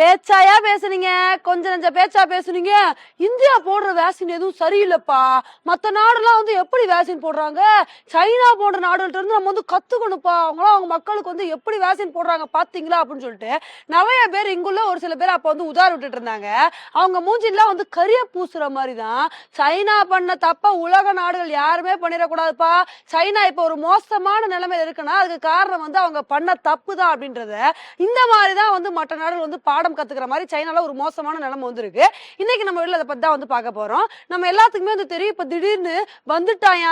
பேச்சாயா பேசுனீங்க, கொஞ்சம் நஞ்ச பேச்சா பேசுனீங்க. இந்தியா போடுற வேக்சின் எதுவும் சரியில்லப்பா. மத்த நாடுலாம் எப்படி வேக்சின் போடுறாங்க? சைனா போன்ற நாடுகள்ட்ட இருந்து நம்ம கத்துக்கணும்ப்பா. அவங்கலாம் அவங்க மக்களுக்கு எப்படி வேக்சின் போடுறாங்க பாத்தீங்களா? அப்படின்னு சொல்லிட்டு நெறைய பேர் இங்குள்ள ஒரு சில பேர் அப்ப உதார விட்டுட்டு இருந்தாங்க. அவங்க மூஞ்சிலாம் கரிய பூசுற மாரி தான். சைனா பண்ண தப்ப உலக நாடுகள் யாருமே பண்ணிறக்கூடாதுப்பா. சைனா இப்ப ஒரு மோசமான நிலைமையில இருக்குன்னா, அதுக்கு காரணம் அவங்க பண்ண தப்பு தான் அப்படின்றத, இந்த மாரி தான் மற்ற நாடுகள் பாடம் கத்துக்கிற மாதிரி சைனால ஒரு மோசமான நிலைமை இருக்கு. இன்னைக்கு நம்ம வீட்ல அதை பத்தி தான் பார்க்க போறோம். நம்ம எல்லாத்துக்குமே தெரியும். இப்ப திடீர்னு வந்துட்டாயா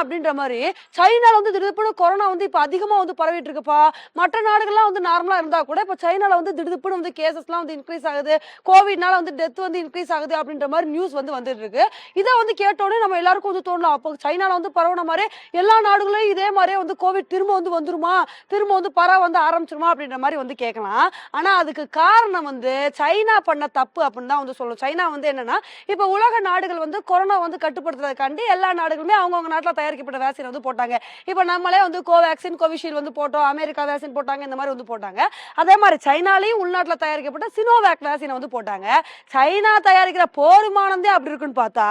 அப்படின்ற மாதிரி சைனால திடீர்னு கொரோனா இப்ப அதிகமா பரவிட்டு இருக்குப்பா. மற்ற நாடுகள்லாம் நார்மலா இருந்தா கூட இப்ப சைனால திடீர்னு கேசஸ்லாம் இன்க்ரீஸ் ஆகுது. கோவிட்னால டெத் இன்க்ரீஸ் ஆகுது அப்படின்ற மாதிரி நியூஸ் வந்துட்டு இருக்கு. இதை கேட்டோடனே நம்ம எல்லாருக்கும் தோணலாம், அப்போ சைனால பரவுன மாதிரி எல்லா நாடுகளையும் இதே மாதிரியே கோவிட் திரும்ப வந்துருமா, திரும்ப பரவ ஆரம்பிச்சிருமா அப்படின்ற மாதிரி கேட்கலாம். ஆனா அதுக்கு காரணம் சைனா பண்ண தப்பு அப்படின்னு தான் சொல்லும். சைனா என்னன்னா, இப்ப உலக நாடுகள் கொரோனா கட்டுப்படுத்துறதுக்காண்டி எல்லா நாடுகளுமே அவங்கவங்க நாட்டுல தயாரிக்கப்பட்ட வேக்சின் போட்டாங்க. இப்ப நம்மளே கோவேக்சின், கோவிஷீல்டு போட்டோம், அமெரிக்கா வேக்சின் போட்டாங்க, இந்த மாதிரி போட்டாங்க. அதே மாதிரி சைனாலையும் உள்நாட்டுல தயாரிக்கப்பட்ட சினோவேக் வேக்சின் போட்டாங்க. சைனா தயாரிக்கிற போர் விமானந்தே அப்படி இருக்குன்னு பார்த்தா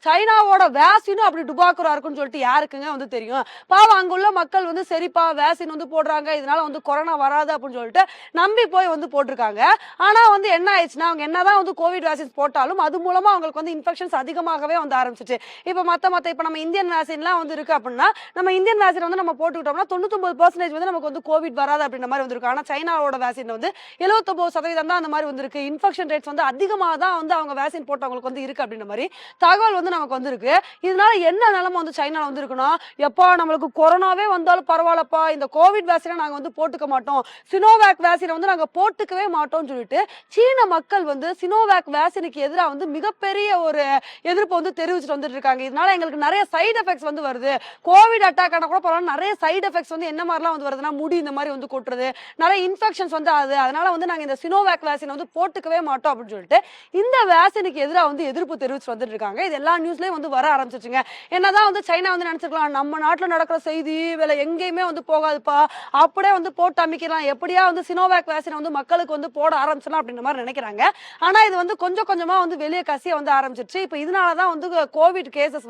சைனாவோட வேக்சினும் அப்படி டுபாக்குரா இருக்குன்னு சொல்லிட்டு யாருக்குங்க தெரியும்? பாவம் அங்குள்ள மக்கள் சரிப்பா வேக்சின் போடுறாங்க, இதனால கொரோனா வராது அப்படின்னு சொல்லிட்டு நம்பி போய் போட்டிருக்காங்க. ஆனா என்ன ஆயிடுச்சுன்னா, அவங்க என்னதான் கோவிட் வேக்சின் போட்டாலும் அது மூலமா அவங்களுக்கு இன்ஃபெக்ஷன்ஸ் அதிகமாகவே ஆரம்பிச்சிச்சு. இப்ப இப்ப நம்ம இந்தியன் வேக்சின்லாம் இருக்கு அப்படின்னா, நம்ம இந்தியன் வேக்சின் நம்ம போட்டுக்கிட்டோம்னா 99% நமக்கு கோவிட் வராது அப்படின்ற மாதிரி வந்திருக்கு. ஆனா சைனாவோட வேக்சின் 79% தான் அந்த மாதிரி வந்திருக்கு. இன்ஃபெக்ஷன் ரேட்ஸ் அதிகமாக தான் அவங்க வேக்சின் போட்டவங்களுக்கு இருக்கு அப்படின்ற மாதிரி தகவல் நமக்கு வந்திருக்கு. இதனால என்ன நிலைமை சைனால இருக்குன்னா, எப்பா நம்மளுக்கு கொரோனாவே வந்தாலும் பரவாயில்லப்பா, இந்த கோவிட் வேக்சினை நாங்க போட்டுக்க மாட்டோம், சினோவேக் வேக்சினை நாங்க போட்டுக்கவே மாட்டோம்னு சொல்லிட்டு சீன மக்கள் சினோவேக் வேக்சினுக்கு எதிராக மிகப்பெரிய ஒரு எதிர்ப்பு தெரிவிச்சுட்டு வந்துட்டு இருக்காங்க. இதனால எங்களுக்கு நிறைய சைடு எஃபெக்ட்ஸ் வருது. கோவிட் அட்டாக் ஆனா கூட பரவாயில்ல, நிறைய சைடு எஃபெக்ட்ஸ் என்ன மாதிரிலாம் வருதுன்னா, முடி இந்த மாதிரி கொட்டுறது, நிறைய இன்ஃபெக்ஷன்ஸ் ஆகுது. அதனால நாங்க இந்த சினோவேக் வேக்சின் போட்டுக்கவே மாட்டோம் அப்படின்னு சொல்லிட்டு இந்த வேக்சினுக்கு எதிராக எதிர்ப்பு தெரிவிச்சு வந்துட்டு இருக்காங்க. இது எல்லா நியூஸ்லயும் வர ஆரம்பிச்சிருச்சுங்க. என்னதான் சைனா நினைச்சிருக்கலாம், நம்ம நாட்டுல நடக்கிற செய்தி வேலை எங்கேயுமே போகாதுப்பா, அப்படியே போட்டு அமைக்கலாம், எப்படியா சினோவேக் வேக்சின் மக்களுக்கு போட ஆரம்பிச்சலாம் அப்படின்ற மாதிரி நினைக்கிறாங்க. ஆனா இது கொஞ்சம் கொஞ்சமா வெளியே கசிய ஆரம்பிச்சிருச்சு. இப்ப இதனாலதான் கோவிட் கேசஸ்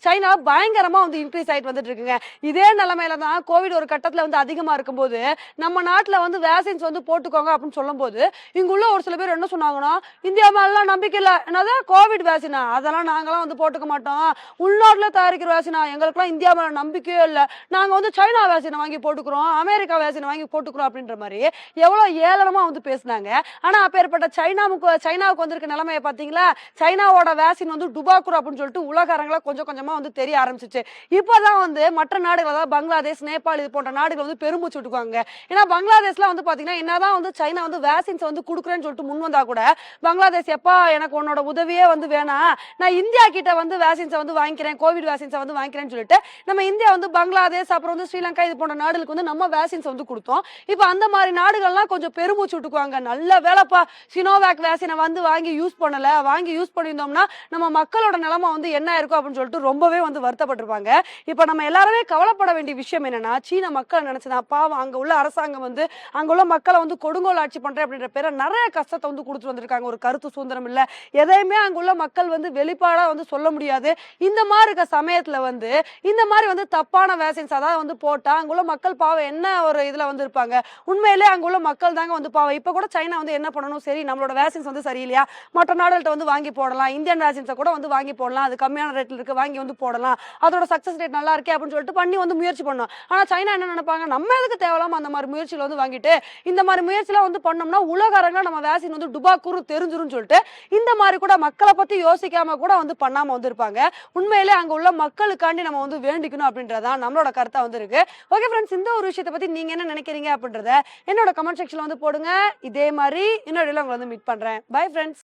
சைனா பயங்கரமா இன்க்ரீஸ் ஆயிட்டு வந்துட்டு இருக்குங்க. இதே நிலைமையில தான் கோவிட் ஒரு கட்டத்துல அதிகமா இருக்கும்போது நம்ம நாட்டுல வேக்சின்ஸ் போட்டுக்கோங்க அப்படின்னு சொல்லும் போது இங்குள்ள ஒரு சில பேர் என்ன சொன்னாங்கன்னா, இந்தியா மேலாம் நம்பிக்கை இல்ல, என்னது கோவிட் வேக்சினா, அதெல்லாம் நாங்களாம் போட்டுக்க மாட்டோம், உள்நாட்டுல தயாரிக்கிற வேக்சினா, எங்களுக்குலாம் இந்தியா மேல நம்பிக்கையே இல்ல, நாங்க சைனா வேக்சினை வாங்கி போட்டுக்கிறோம், அமெரிக்கா வேக்சினை வாங்கி போட்டுக்கிறோம் அப்படின்ற மாதிரி எவ்வளவு ஏளனமா பேசினாங்க. ஆனா அப்பேற்பட்ட சைனாவுக்கு வந்திருக்க நிலைமையை பாத்தீங்களா? சைனாவோட வேக்சின் டுபாக்குர் அப்படின்னு சொல்லிட்டு உலக அரங்கில கொஞ்சம் கொஞ்சமா தெரிய ஆரம்பிச்சிச்சு. இப்பதான் மற்ற நாடுகள், அதாவது பங்களாதேஷ், நேபாள் இது போன்ற நாடுகள் பெருமூச்சு விட்டுக்குவாங்க. ஏன்னா பங்களாதேஷ்ல பாத்தீங்கன்னா, என்னதான் சைனா வேக்சின்ஸ் குடுக்குறேன்னு சொல்லிட்டு முன் வந்தா கூட பங்களாதேஷ், எப்பா எனக்கு உன்னோட உதவியே வேணாம், நான் இந்தியா கிட்ட வேக்சின்ஸ் வாங்கிக்கிறேன், கோவிட் வேக்சின்ஸ் வாங்கிக்கிறேன்னு சொல்லிட்டு நம்ம இந்தியா பங்களாதேஷ், அப்புறம் ஸ்ரீலங்கா இது போன்ற நாடுகளுக்கு நம்ம வேக்சின்ஸ் கொடுத்தோம். இப்ப அந்த மாதிரி நாடுகள்லாம் கொஞ்சம் பெருமூச்சு விட்டுக்குவாங்க. நல்ல வேலைப்பா, சினோவேக் வேக்சினை வாங்கி யூஸ் பண்ணல, வாங்கி யூஸ் பண்ணியிருந்தோம்னா நம்ம மக்களோட நிலைமை என்ன இருக்கும் அப்படின்னு சொல்லிட்டு ரொம்பவே வருத்தப்பட்டிருப்பாங்க. இப்ப நம்ம எல்லாருமே கவலைப்பட வேண்டிய விஷயம் என்னன்னா, சீன மக்கள் நினைச்சதா பாவம், அங்க உள்ள அரசாங்கம் அங்க உள்ள மக்களை கொடுங்கோல் ஆட்சி பண்றேன் அப்படின்ற பேரை நிறைய கஷ்டத்தை கொடுத்துட்டு வந்திருக்காங்க. ஒரு கருத்து சுதந்திரம் இல்ல, எதையுமே அங்க உள்ள மக்கள் வெளிப்பாடா சொல்ல முடியாது. இந்த மாதிரி இருக்க சமயத்துல இந்த மாதிரி தப்பான வேக்சின்ஸ் அதாவது போட்டா அங்குள்ள மக்கள் பாவம் என்ன ஒரு இதுல இருப்பாங்க. உண்மையிலே அங்குள்ள மக்கள் தாங்க பாவம். இப்ப கூட சைனா என்ன பண்ணணும், சரி நம்மளோட வேக்சின்ஸ் சரியில்லையா, மற்ற நாடுகள்ட்ட வாங்கி போடலாம், இந்தியன் வேக்சின்ஸை கூட வாங்கி போடலாம், அது கம்மியான ரேட்ல இருக்கு, வாங்கி போடலாம், அதோட சக்சஸ் ரேட் நல்லா இருக்கே அப்படின்னு சொல்லிட்டு பண்ணி முயற்சி பண்ணோம். ஆனா சைனா என்ன நினைப்பாங்க, நம்ம எதுக்கு தேவலாம அந்த மாதிரி முயற்சியில வாங்கிட்டு இந்த மாதிரி முயற்சியில பண்ணோம்னா உலக அரங்க நம்ம வேக்சின் டுபாக்கூர் தெரிஞ்சிரும் சொல்லிட்டு இந்த மாதிரி கூட மக்களை பத்தி யோசிக்காம கூட பண்ணாம வந்திருப்பாங்க. உண்மையிலே அங்க உள்ள மக்களுக்காண்டி நம்ம வேண்டிக்கணும் அப்படின்றதான் நம்மளோட கருத்தா இருக்கு. ஓகே ஃப்ரெண்ட்ஸ், இந்த ஒரு விஷயத்தை பத்தி நீங்க என்ன நினைக்கிறீங்க அப்படின்றத என்னோட கமெண்ட் செக்ஷன்ல போடுங்க. இதே மாதிரி இன்னொரு உங்களை மீட் பண்றேன். Bye friends.